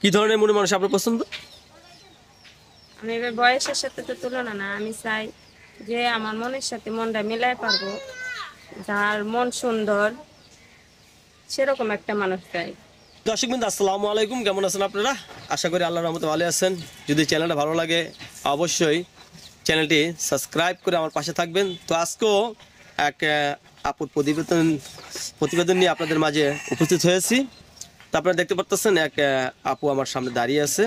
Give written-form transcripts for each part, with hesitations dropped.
কি ধরনের মনে মানুষ আপনার পছন্দ? আমি এবার বয়সের সাথে তো তুলনা না, আমি চাই যে আমার মনের সাথে মনটা মিলাই পারবো, যার মন সুন্দর সেরকম একটা মানুষ চাই। দর্শক বিন্দু আসসালামু আলাইকুম, কেমন আছেন আপনারা? আশা করি আল্লাহর রহমতে ভালো আছেন। যদি চ্যানেলটা ভালো লাগে অবশ্যই চ্যানেলটি সাবস্ক্রাইব করে আমার পাশে থাকবেন। তো আজকেও এক আপুর প্রতিবেদন নিয়ে আপনাদের মাঝে উপস্থিত হয়েছি। তো আপনারা দেখতে পারতেছেন এক আপু আমার সামনে দাঁড়িয়ে আছে।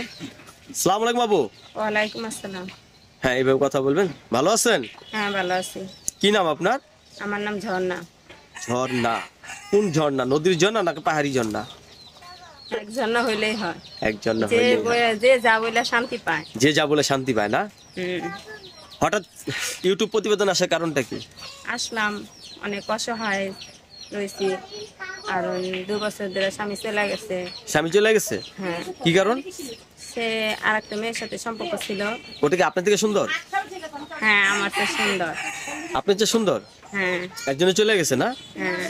আসসালামু আলাইকুম আপু। ওয়ালাইকুম আসসালাম। হ্যাঁ, এইভাবে কথা বলবেন। ভালো আছেন? হ্যাঁ, ভালো আছি। কি নাম আপনার? আমার নাম ঝর্ণা। ঝর্ণা? কোন ঝর্ণা? নদীর ঝর্ণা নাকি পাহাড়ি ঝর্ণা? এক ঝর্ণা হইলেই হয়, এক ঝর্ণা যে হইলেই হয়। যে যা বইলা শান্তি পায়। যে যা বলে শান্তি পায় না? হুম। হঠাৎ ইউটিউব প্রতিবেদন আসার কারণটা কি? আসলাম, অনেক অসহায় রয়েছি, আর 2 বছর ধরে স্বামী চলে গেছে। স্বামী চলে গেছে? হ্যাঁ, কি কারণ? সে আর একটা মেয়ের সাথে সম্পর্ক ছিল। ওটা কি আপনার থেকে সুন্দর? হ্যাঁ, আমার তো সুন্দর। আপনার চেয়ে সুন্দর? হ্যাঁ। একজনে চলে গেছে না? হ্যাঁ,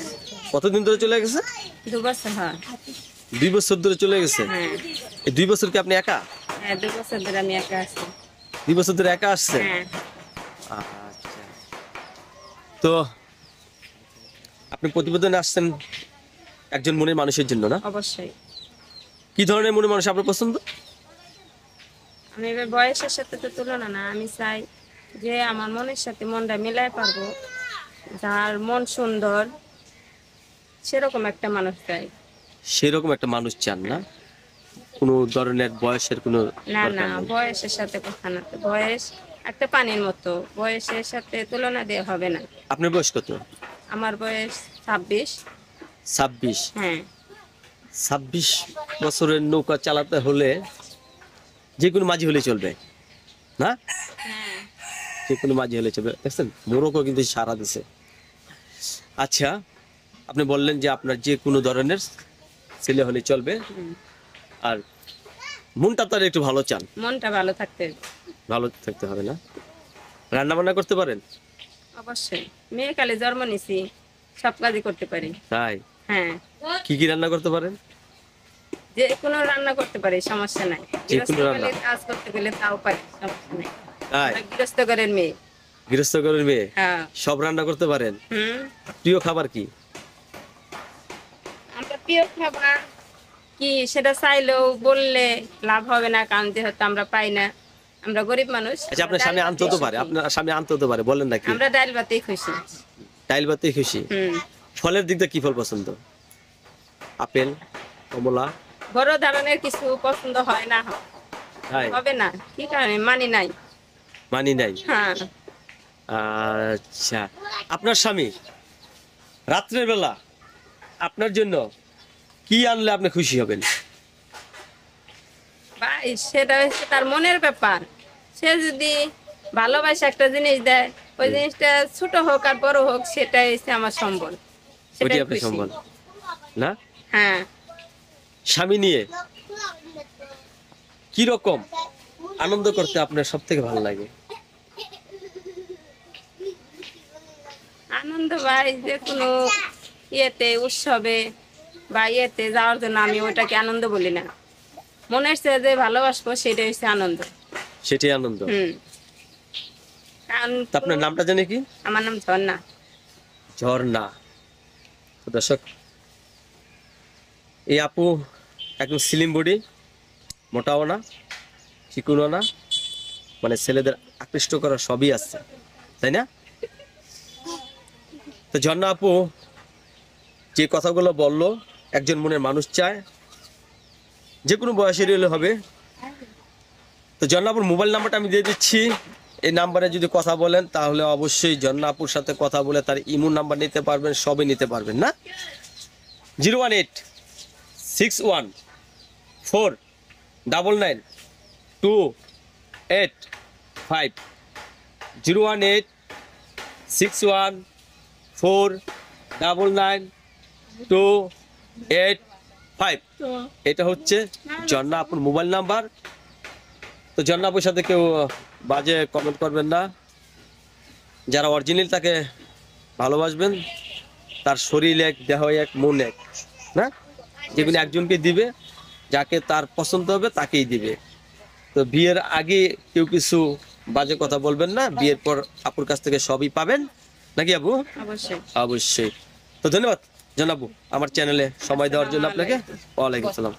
কতদিন ধরে চলে গেছে? 2 বছর হয়। 2 বছর ধরে চলে গেছে? হ্যাঁ। এই 2 বছর কি আপনি একা? হ্যাঁ, 2 বছর ধরে আমি একা আছি। 2 বছর ধরে একা আসছে? হ্যাঁ। আচ্ছা। তো আপনি প্রতিবেদনে আসছেন একজন মনের মানুষের জন্য না? অবশ্যই। কি ধরনের মনের মানুষ আপনার পছন্দ? আমি এবার বয়সের সাথে তো তুলনা না, আমি চাই যে আমার মনের সাথে মনটা মিলাই পারবো, যার মন সুন্দর সেরকম একটা মানুষ চাই। সেরকম একটা মানুষ চান না? কোনো ধরনের বয়সের কোনো না না, দরকার নেই? বয়সের সাথে কথা না, বয়স একটা পানির মতো, বয়সের সাথে তুলনা দিয়ে হবে না। আপনার বয়স কত? আমার বয়স 26। 26? হ্যাঁ। 26 বছরের নৌকা চালাতে হলে যে কোনো মাঝি হলে চলবে না? হ্যাঁ। যে কোনো মাঝি হলে চলবে। দেখছেন মোরকও কিন্তু সারা দিছে। আচ্ছা, আপনি বললেন যে আপনার যে কোনো ধরনের ছেলে হলে চলবে, হুম। আর মনটা তার একটু ভালো চান। মনটা ভালো থাকতে হবে। ভালো থাকতে হবে না? রান্না বান্না করতে পারেন? অবশ্যই, মেয়ে কালে জন্ম নিছি, সব কাজই করতে পারি। তাই? হ্যাঁ, কি কি রান্না করতে পারেন? যে কোনো রান্না করতে পারি, সমস্যা নাই। যে কোনো রান্না? গৃহস্থকালে কাজ করতে গেলে তাও পারি, সমস্যা নাই। তাই? আমরা গৃহস্থ ঘরের মেয়ে। গৃহস্থ ঘরের মেয়ে, হ্যাঁ। সব রান্না করতে পারেন? হুম। প্রিয় খাবার কি? আমরা প্রিয় খাবার কি সেটা চাইলেও বললে লাভ হবে না, কারণ যেহেতু আমরা পাই না, আমরা গরিব মানুষ। আচ্ছা, আপনার আমরা স্বামী ডাল আনতে হতে ভাতেই পারে, সুখী। আপনার স্বামী আনতে হতে পারে, বলেন নাকি? আমরা ডাল ভাতেই খুশি। ডাইল ভাতেই খুশি? হুম। ফলের দিক দিয়ে কি ফল পছন্দ? আপেল, কমলা? বড় ধরনের কিছু পছন্দ হয় না, তাই? হবে না, কি কারণে মানি নাই। মানি নাই? হ্যাঁ। আচ্ছা, আপনার স্বামী রাত্রের বেলা আপনার জন্য কি আনলে আপনি খুশি হবেন? ভাই, সেটা হচ্ছে তার মনের ব্যাপার। সে যদি ভালোবাসে একটা জিনিস দেয়, ওই জিনিসটা ছোট হোক আর বড় হোক, সেটাই হচ্ছে আমার সম্বল, ওইটি সেটাই আপনি খুশি। সম্বল না? হ্যাঁ। স্বামী নিয়ে কি রকম আনন্দ করতে আপনার সব থেকে ভালো লাগে? আনন্দ ভাই, যে কোনো ইয়েতে, উৎসবে বা ইয়েতে যাওয়ার জন্য আমি ওটাকে আনন্দ বলি না। মনের চেয়ে যে ভালোবাসবো সেটাই হচ্ছে আনন্দ। সেটাই আনন্দ? হুম। কারণ তা আপনার নামটা জানে কি? আমার নাম ঝর্ণা। ঝর্ণা। তো দর্শক, এই আপু একদম স্লিম বডি, মোটাও না, চিকুনও না, মানে ছেলেদের আকৃষ্ট করা সবই আছে, তাই না? তো ঝর্ণা আপু যে কথাগুলো বললো, একজন মনের মানুষ চায়, যে কোনো বয়সেরই হলে হবে। তো ঝর্ণা আপুর মোবাইল নাম্বারটা আমি দিয়ে দিচ্ছি। এই নাম্বারে যদি কথা বলেন তাহলে অবশ্যই ঝর্ণা আপুর সাথে কথা বলে তার ইমো নাম্বার নিতে পারবেন, সবই নিতে পারবেন না? 01861499285, 01861499285। এটা হচ্ছে ঝর্ণা আপুর মোবাইল নাম্বার। তো ঝর্ণা আপুর সাথে কেউ বাজে কমেন্ট করবেন না। যারা অরিজিনাল তাকে ভালোবাসবেন, তার শরীর এক, দেহ এক, মন এক, না? যেগুলো একজনকে দিবে যাকে তার পছন্দ হবে তাকেই দিবে। তো বিয়ের আগে কেউ কিছু বাজে কথা বলবেন না, বিয়ের পর আপুর কাছ থেকে সবই পাবেন, নাকি আপু? অবশ্যই। অবশ্যই। তো ধন্যবাদ জানাবো আমার চ্যানেলে সময় দেওয়ার জন্য আপনাকে। ওয়ালাইকুম আসসালাম।